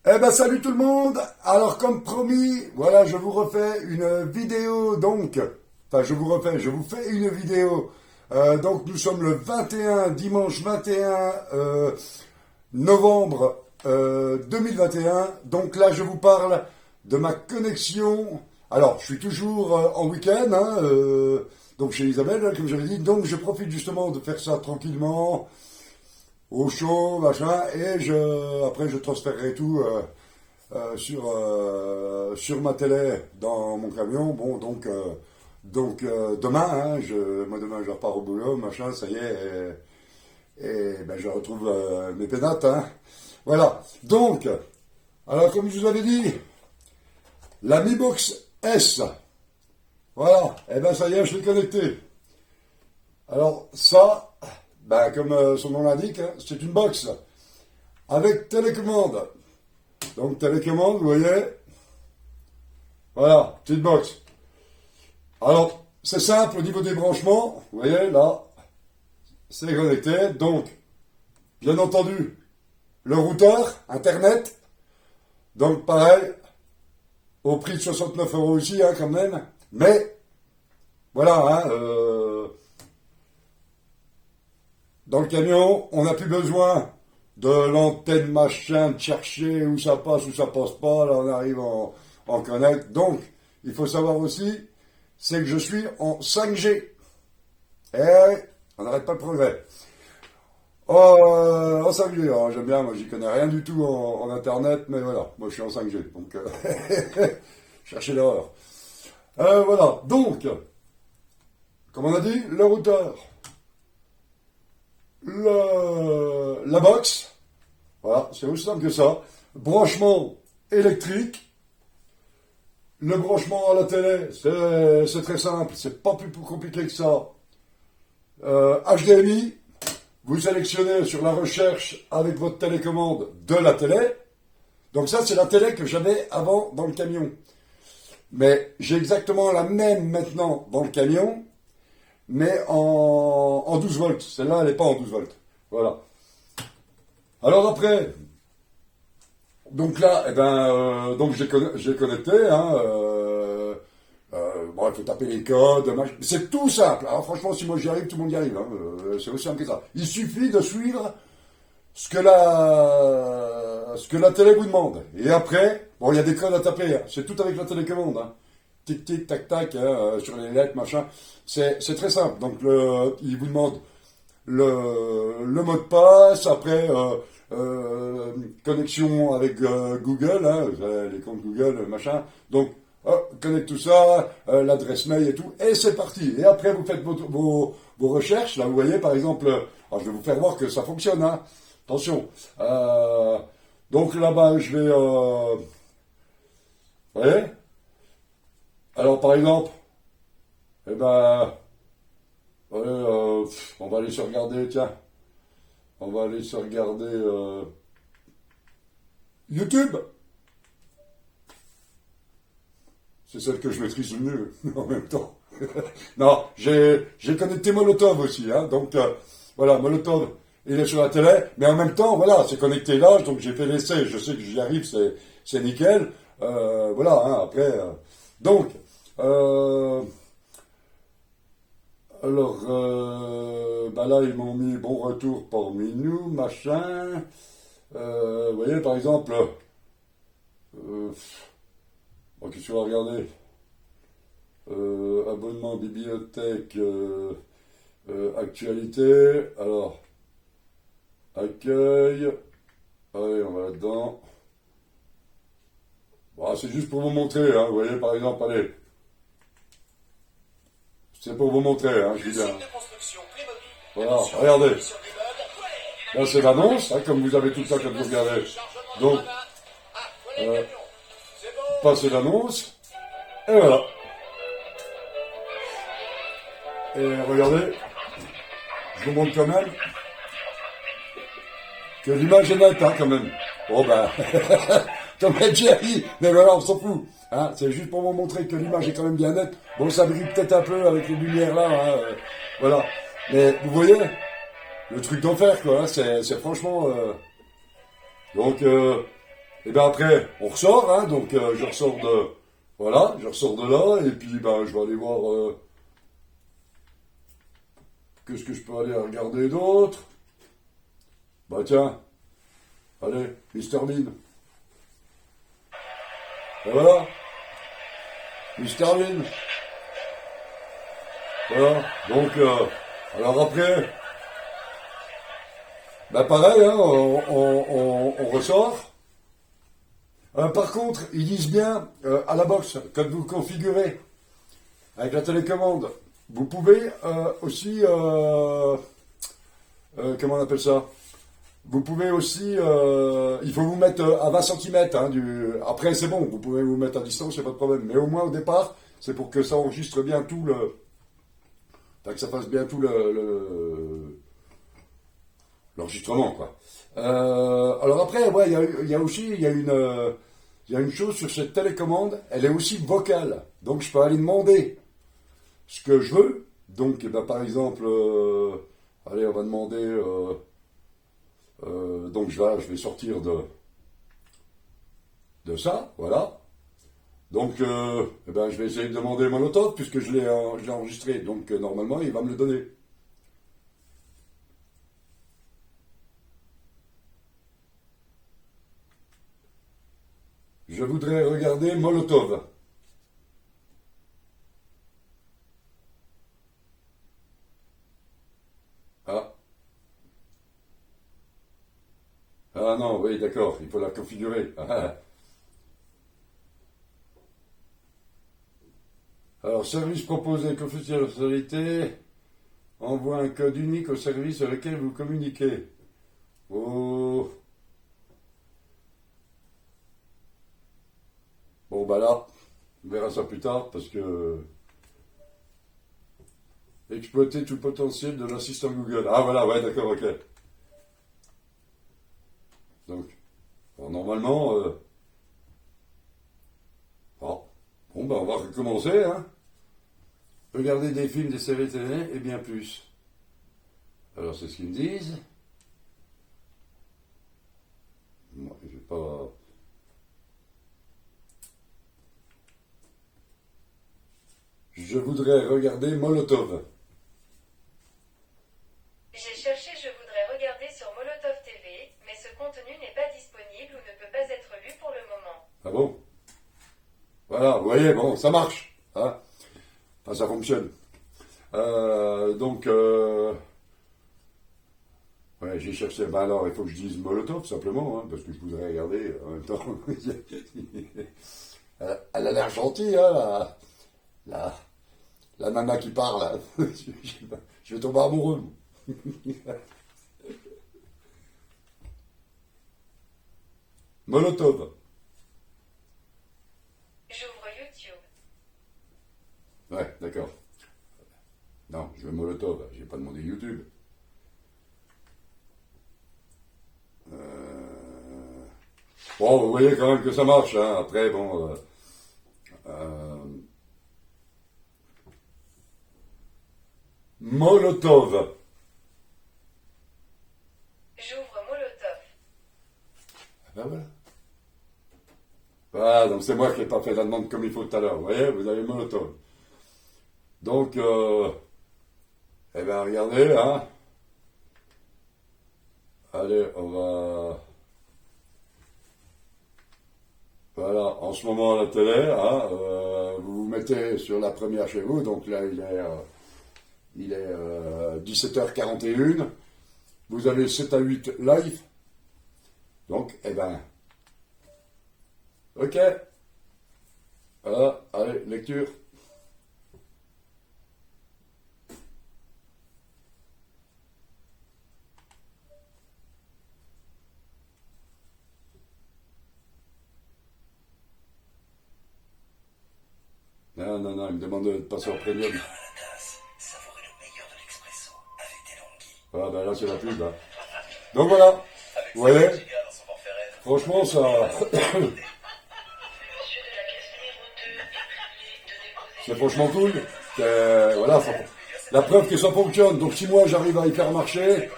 Eh ben salut tout le monde. Alors comme promis, voilà, je vous refais une vidéo donc. Enfin je vous fais une vidéo. Donc nous sommes le 21, dimanche 21 novembre 2021. Donc là je vous parle de ma connexion. Alors je suis toujours en week-end, hein, donc chez Isabelle, là, comme j'avais dit. Donc je profite justement de faire ça tranquillement au chaud, machin, et après je transférerai tout sur ma télé dans mon camion. Bon, donc demain, hein, moi demain je repars au boulot, machin, ça y est, et ben je retrouve mes pénates, hein. Voilà. Donc, alors comme je vous avais dit, la Mi Box S, voilà, et ben ça y est, je l'ai connecté. Alors ça, ben, comme son nom l'indique, hein, c'est une box avec télécommande. Donc télécommande, vous voyez, voilà, petite box. Alors, c'est simple au niveau des branchements, vous voyez, là, c'est connecté. Donc, bien entendu, le routeur, Internet, donc pareil, au prix de 69 € aussi, hein, quand même. Mais, voilà, hein, dans le camion, on n'a plus besoin de l'antenne machin, de chercher où ça passe pas, là on arrive en connect. Donc, il faut savoir aussi, c'est que je suis en 5G. Et on n'arrête pas le progrès. En 5G, alors, j'aime bien, moi j'y connais rien du tout en Internet, mais voilà, moi je suis en 5G, donc cherchez l'erreur. Voilà, donc, comme on a dit, le routeur. La box, voilà, c'est aussi simple que ça. Branchement électrique. Le branchement à la télé, c'est très simple, c'est pas plus compliqué que ça. HDMI, vous sélectionnez sur la recherche avec votre télécommande de la télé. Donc ça, c'est la télé que j'avais avant dans le camion. Mais j'ai exactement la même maintenant dans le camion, mais en 12 volts. Celle-là, elle n'est pas en 12 volts. Voilà. Alors après, donc là, eh ben, donc j'ai connecté, hein, bon, il faut taper les codes, c'est tout simple. Alors franchement, si moi j'y arrive, tout le monde y arrive, hein, c'est aussi simple que ça. Il suffit de suivre ce que la télé vous demande. Et après, bon, il y a des codes à taper, hein. C'est tout avec la télécommande, hein. Tic, tic, tac, tac, hein, sur les lettres, machin. C'est très simple. Donc, il vous demande le mot de passe, après, connexion avec Google, hein, les comptes Google, machin. Donc, connecte tout ça, l'adresse mail et tout, et c'est parti. Et après, vous faites vos recherches. Là, vous voyez, par exemple, alors, je vais vous faire voir que ça fonctionne, hein. Attention. Donc, là-bas, je vais... vous voyez? Alors, par exemple, eh ben, ouais, on va aller se regarder, tiens, on va aller se regarder YouTube. C'est celle que je maîtrise le mieux en même temps. Non, j'ai connecté Molotov aussi, hein, donc voilà, Molotov, il est sur la télé, mais en même temps, voilà, c'est connecté là, donc j'ai fait l'essai, je sais que j'y arrive, c'est nickel, voilà, hein, après, donc, alors, bah là, ils m'ont mis bon retour parmi nous, machin. Vous voyez, par exemple, bon, qu'est-ce qu'on va regarder? Abonnement, bibliothèque, actualité. Alors, accueil. Allez, on va là-dedans. Bon, c'est juste pour vous montrer, hein, vous voyez, par exemple, allez. C'est pour vous montrer, hein, je dis bien. Voilà, regardez. Là, c'est l'annonce, hein, comme vous avez tout ça quand vous regardez. Donc, passez l'annonce. Et voilà. Et regardez, je vous montre quand même que l'image est nette, hein, quand même. Bon, ben, comme a Jerry, mais voilà, on s'en fout. Hein, c'est juste pour vous montrer que l'image est quand même bien nette. Bon, ça brille peut-être un peu avec les lumières là, hein, voilà. Mais vous voyez, le truc d'enfer, quoi, hein, c'est franchement... Donc, Et bien après, on ressort, hein, donc je ressors de... Voilà, je ressors de là, et puis ben, je vais aller voir... qu'est-ce que je peux aller regarder d'autre? Bah tiens, allez, Mr Bean. Et voilà, Mr Bean. Voilà, donc, alors après, bah pareil, hein, on ressort. Par contre, ils disent bien, à la box, quand vous configurez avec la télécommande, vous pouvez aussi, comment on appelle ça? Vous pouvez aussi, il faut vous mettre à 20 cm. Hein, après, c'est bon, vous pouvez vous mettre à distance, il n'y a pas de problème. Mais au moins, au départ, c'est pour que ça enregistre bien tout le... Enfin, que ça fasse bien tout l'enregistrement, quoi. Alors après, ouais, il y a aussi, il y a une chose sur cette télécommande, elle est aussi vocale. Donc, je peux aller demander ce que je veux. Donc, eh ben, par exemple, allez, on va demander... donc je vais sortir de ça, voilà. Donc eh ben, je vais essayer de demander Molotov puisque je l'ai enregistré. Donc normalement il va me le donner. Je voudrais regarder Molotov. Ah. Ah non, oui, d'accord, il faut la configurer. Ah. Alors, service proposé, confidentialité, envoie un code unique au service avec lequel vous communiquez. Oh. Bon, bah là, on verra ça plus tard parce que... Exploiter tout le potentiel de l'assistant Google. Ah voilà, ouais, d'accord, ok. Donc, bon, normalement... bon, bah on va recommencer, hein. Regarder des films, des séries télé et bien plus. Alors, c'est ce qu'ils me disent. Moi, je vais pas... Je voudrais regarder Molotov. J'ai cherché je voudrais regarder sur Molotov TV, mais ce contenu n'est pas disponible ou ne peut pas être lu pour le moment. Ah bon? Voilà, vous voyez, bon, ça marche. Hein, enfin, ça fonctionne. Donc, ouais, j'ai cherché. Ben alors, il faut que je dise Molotov, simplement, hein, parce que je voudrais regarder en même temps. Elle a l'air gentille, hein, la nana qui parle. Je vais tomber amoureux. Molotov. J'ouvre YouTube. Ouais, d'accord. Non, je veux Molotov, j'ai pas demandé YouTube. Bon, vous voyez quand même que ça marche, hein. Après, bon... Molotov. J'ouvre Molotov. Ben voilà. Voilà, donc c'est moi qui n'ai pas fait la demande comme il faut tout à l'heure. Vous voyez, vous avez Molotov. Donc, eh bien, regardez, hein. Allez, on va... Voilà, en ce moment à la télé, hein, vous vous mettez sur la première chez vous, donc là, il est 17h41. Vous avez 7 à 8 live. Donc, eh ben, ok. Voilà, allez, lecture. Non, non, non, il me demande de passer au premium. Voilà, ben là, c'est la pub. Hein. Donc voilà, vous voyez, franchement, ça... c'est franchement cool. Voilà, la preuve que ça fonctionne. Donc si moi, j'arrive à y faire marcher,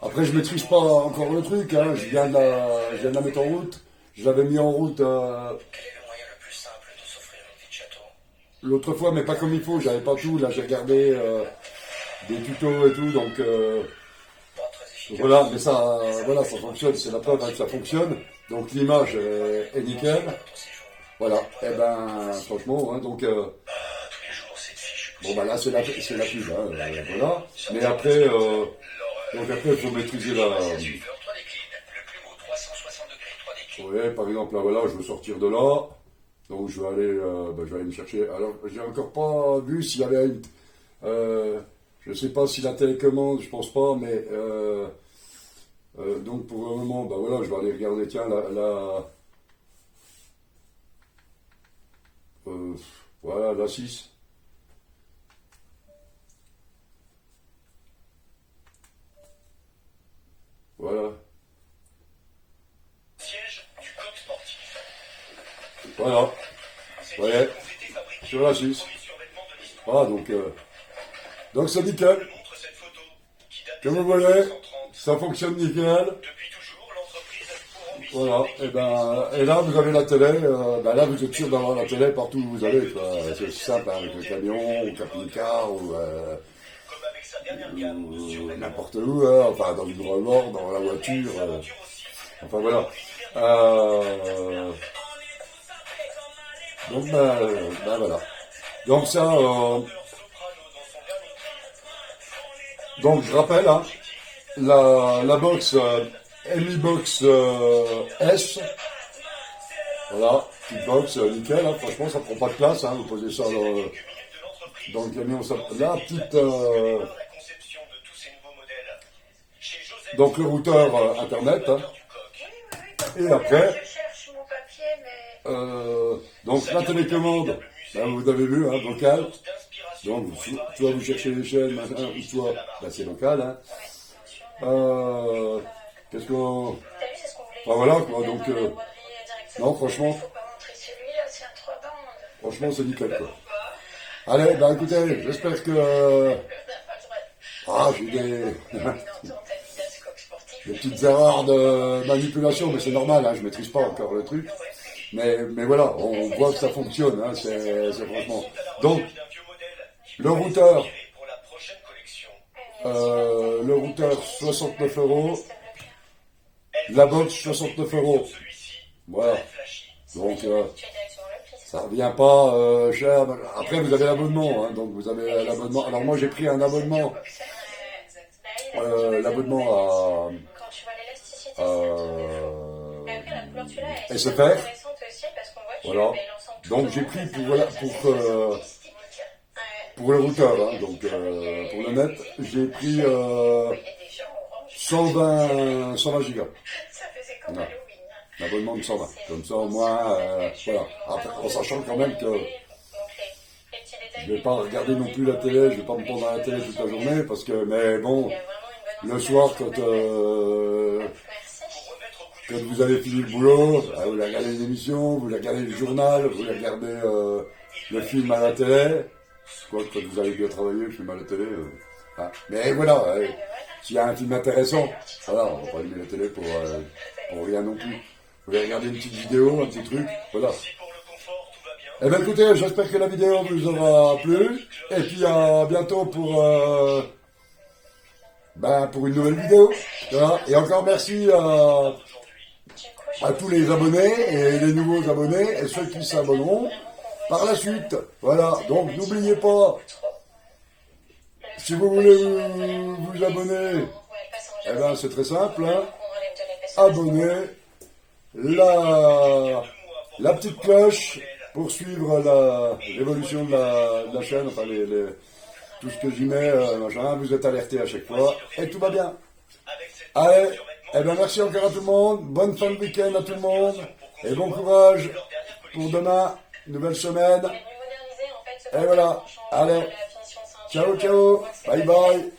après, je maîtrise pas encore le truc. Hein. Je viens de la mettre en route. je l'avais mis en route Quel est le moyen le plus simple de s'offrir une vie de château? l'autre fois, mais pas comme il faut, j'avais pas tout, là j'ai regardé des tutos et tout, donc Pas très efficace. voilà, mais voilà, ça fonctionne, c'est la preuve hein, que ça fonctionne, donc l'image est nickel, Votre séjour. voilà, et ben franchement, hein, donc Tous les jours, cette fiche. bon bah là c'est la pub, hein, voilà, mais après, donc après il faut maîtriser la... Suiveur 3 décline. Le plus haut 360 degrés 3 décline. Ouais, par exemple, là voilà, je veux sortir de là, donc je vais aller me chercher, alors j'ai encore pas vu s'il y avait une... je sais pas si la télécommande, je pense pas, mais... donc pour le moment, bah voilà, je vais aller regarder, tiens, voilà, la 6. Voilà, Siège du coq sportif. voilà, Cette Ouais. pièce complétée fabriquée sur la par le 6. premier survêtement de l'histoire. Voilà, donc c'est nickel, Montre cette photo qui date des comme vous années voyez, 1930. ça fonctionne nickel. Depuis toujours, l'entreprise a pour ambition Voilà, et là vous avez la télé, là vous êtes sûr d'avoir la télé partout où vous allez, quoi. C'est simple hein, avec le camion, ou le camping-car, ou comme avec sa dernière gamme de survêtements. n'importe où, hein, enfin dans une remorque, dans la voiture, Aventure aussi. enfin voilà. Donc voilà. Donc ça, Soprano dans son dernier. donc je rappelle, hein, la box Mi Box S, voilà, petite box, nickel, hein, franchement ça prend pas de place, hein, vous posez ça dans le camion, ça, la petite, La conception de tous ces nouveaux modèles. Chez Joseph, donc le routeur internet, hein, Oui, et après, je cherche mon papier, mais... donc la télécommande, vous avez vu, hein, vocal, donc soit vous cherchez les chaînes, machin, ou soit, c'est local, hein. Qu'est-ce qu'on... T'as vu, c'est ce qu'on voulait Enfin, voilà, essayer de quoi, faire donc, dans la broderie directement. non, franchement, Il faut pas montrer celui-là, c'est un 3 bandes. franchement c'est nickel, quoi. Allez, écoutez, j'espère que... j'ai des petites erreurs de manipulation, mais c'est normal, hein, je maîtrise pas encore le truc. Mais voilà, on voit que ça fonctionne, hein, c'est franchement. Donc, le routeur, 69 €, la box 69 €. Voilà. Donc, ça revient pas cher. Après, vous avez l'abonnement, hein, donc vous avez l'abonnement. Alors moi, j'ai pris un abonnement, l'abonnement Quand tu vois l'élasticité, à mais après, la couleur, tu l'as, elle est SFR. super intéressante aussi parce qu'on voit que Voilà. l'ensemble tout Donc le j'ai long, pris ça pour voilà s'arrange, pour le routeur, hein, donc pour le net, j'ai pris il y a des gens orange, 120 gigas. ça faisait comme Ouais. Halloween. L'abonnement de 120. Comme ça au moins, voilà. Après, en sachant quand même que je vais pas regarder non plus la télé, je vais pas me prendre à la télé toute la journée, parce que, mais bon, le soir quand vous avez fini le boulot, vous regardez une émission, vous regardez le journal, vous regardez le film à la télé. Quoi, quand vous avez bien travaillé, le film à la télé. Mais voilà, s'il y a un film intéressant, voilà, on va pas allumer la télé pour rien non plus. Vous voulez regarder une petite vidéo, un petit truc, voilà. Eh bien écoutez, j'espère que la vidéo vous aura plu. Et puis à bientôt pour une nouvelle vidéo. Voilà. Et encore merci à tous les abonnés et les nouveaux abonnés et ceux qui s'abonneront par la suite. Voilà, donc n'oubliez pas, si vous voulez vous abonner, eh ben c'est très simple, hein. Abonnez, la petite cloche pour suivre l'évolution de la chaîne, enfin tout ce que j'y mets, machin, vous êtes alertés à chaque fois, et tout va bien. Allez, eh ben merci encore à tout le monde, bonne fin de week-end à tout le monde, et bon courage pour demain, nouvelle semaine. Et voilà, allez, ciao, ciao, bye bye.